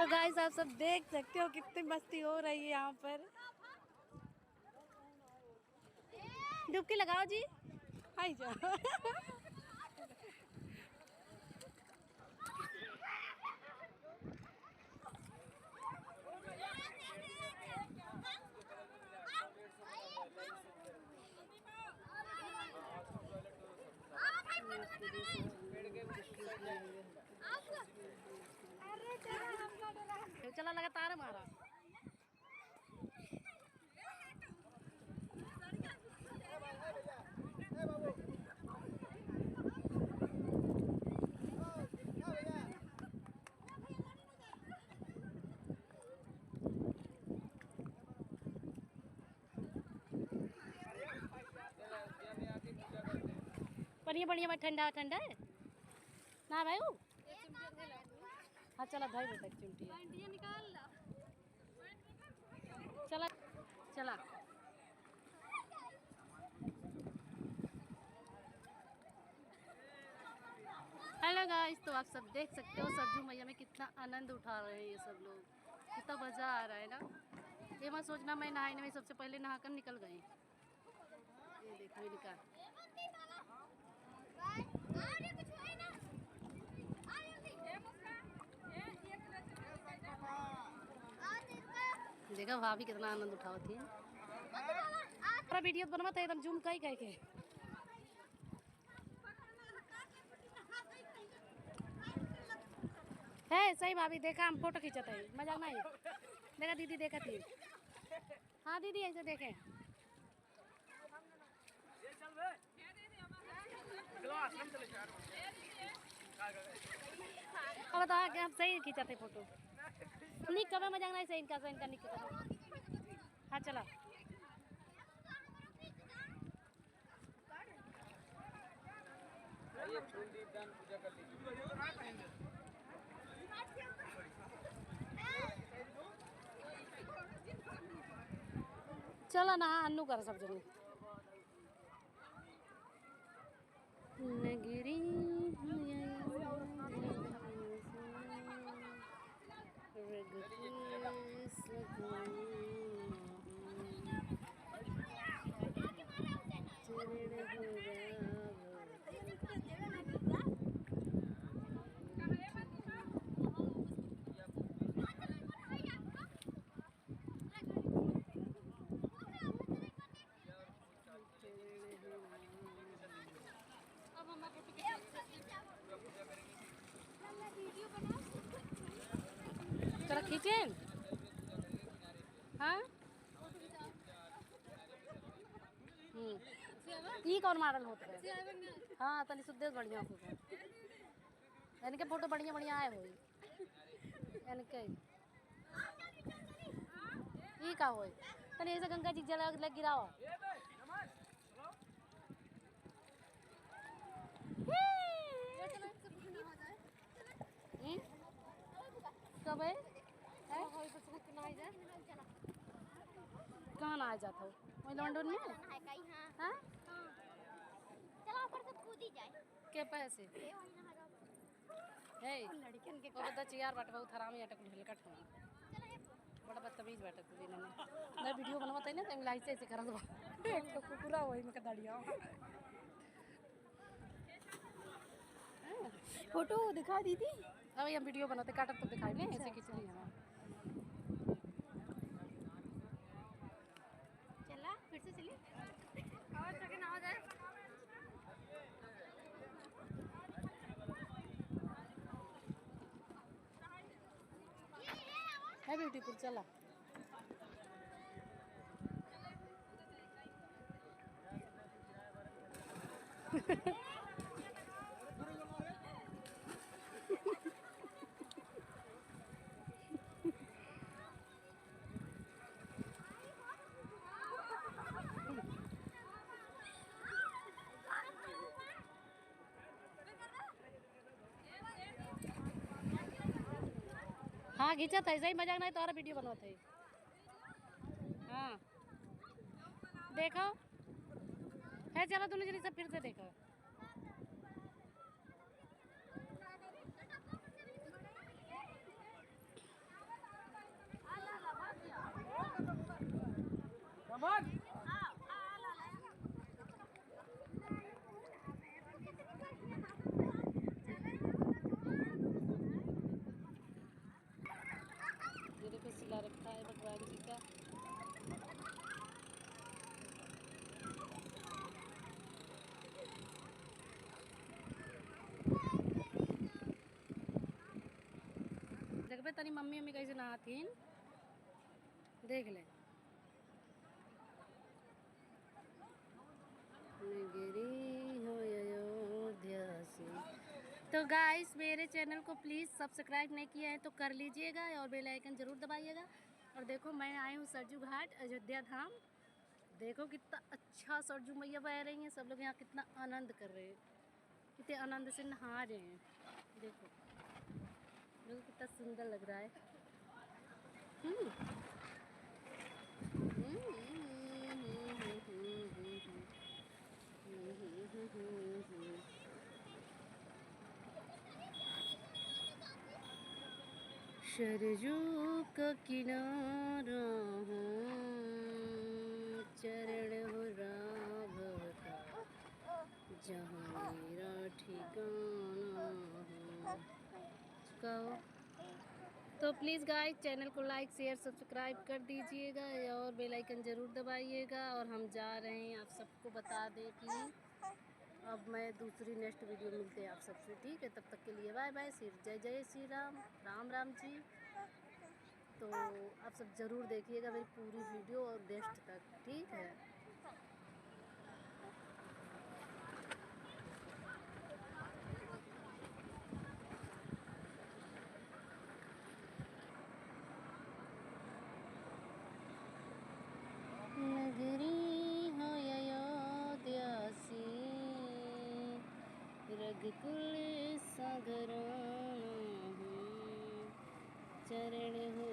तो गाइस आप सब देख सकते हो कितनी मस्ती हो रही है यहाँ पर। डुबकी लगाओ जी। हाय जा। चला लगातार मारा। बढ़िया बढ़िया भाई, ठंडा ठंडा है ना भाई। हाँ चला भाई बेटा चिमटी निकाल चला चला। हेलो गाइस, तो आप सब देख सकते हो सरजू मैया में कितना आनंद उठा रहे हैं ये सब लोग। कितना मज़ा आ रहा है ना। ये मत सोचना मैं नहाने में सबसे पहले नहाकर निकल गई। ये देखो ये निकाल। देखा भाभी कितना आनंद उठाओ थी। पूरा वीडियो बनवा था एकदम जूम कई कह के। है सही भाभी, देखा हम फोटो खींचते है, मजाक नहीं। देखा दीदी देखा थी। हाँ दीदी ऐसे देखे। अब बता कि हम सही खींचते फोटो। निक कब मजाक नहीं सही इनका निक। हाँ चला। पूजा कर लीजिए। चला ना अन्नू कर सब जरूर। नगरी चलो खींचे। हाँ ई कौन मॉडल होता है। हाँ तनी सुद्देश बढ़िया होगा। इनके फोटो बढ़िया बढ़िया आए हुई। इनके ई का होई तनी ऐसे गंगा जी जल लग गिराओ। कब है कहाँ ना आ जाता हो वही लंडन में। हाँ चलो ऊपर से कूद ही जाए के पैसे है लड़कियन के वो बता चियार बाट बहुत हरामी अटक हलकट हो। बड़ा बदतमीज बाटे तू दिन में मैं वीडियो बनवाते ना तो लाइट से ऐसे करत बा एक तो कुकुरा होई में कदाड़िया। फोटो दिखा दीदी। अब हम वीडियो बनाते काटब तो दिखाई ले ऐसे खींच ली हम। चला फिर से चलिए और सेकंड आ जाए। है ब्यूटीफुल चला। हाँ खींचा था ऐसा ही मजाक नहीं तो और वीडियो बनवाते है। हाँ देखो है चलो दोनों जनी सब फिर से देखो। देखबे तनी मम्मी कैसे नहातीन, देख ले। नगरी हो अयोध्या से। तो गाइस मेरे चैनल को प्लीज़ सब्सक्राइब नहीं किया है तो कर लीजिएगा और बेल आइकन ज़रूर दबाइएगा। और देखो मैं आई हूँ सरजू घाट अयोध्या धाम। देखो कितना अच्छा सरजू मैया बह रही हैं, सब लोग यहाँ कितना आनंद कर रहे हैं, कितने आनंद से नहा रहे हैं। देखो देखो कितना सुंदर लग रहा है। हम्म। सरजू का किनारा हूँ, चरण हो राघव का, जहाँ मेरा ठिकाना हो। कहो तो प्लीज़ गाइस चैनल को लाइक शेयर सब्सक्राइब कर दीजिएगा और बेल आइकन ज़रूर दबाइएगा। और हम जा रहे हैं, आप सबको बता दें कि अब मैं दूसरी नेक्स्ट वीडियो मिलते हैं आप सबसे, ठीक है। तब तक के लिए बाय बाय, जय जय श्री राम, राम राम जी। तो आप सब ज़रूर देखिएगा मेरी पूरी वीडियो और नेक्स्ट तक, ठीक है। नगरी हो अयोध्या से, रघुकुल सा घराना हूँ, चरण हो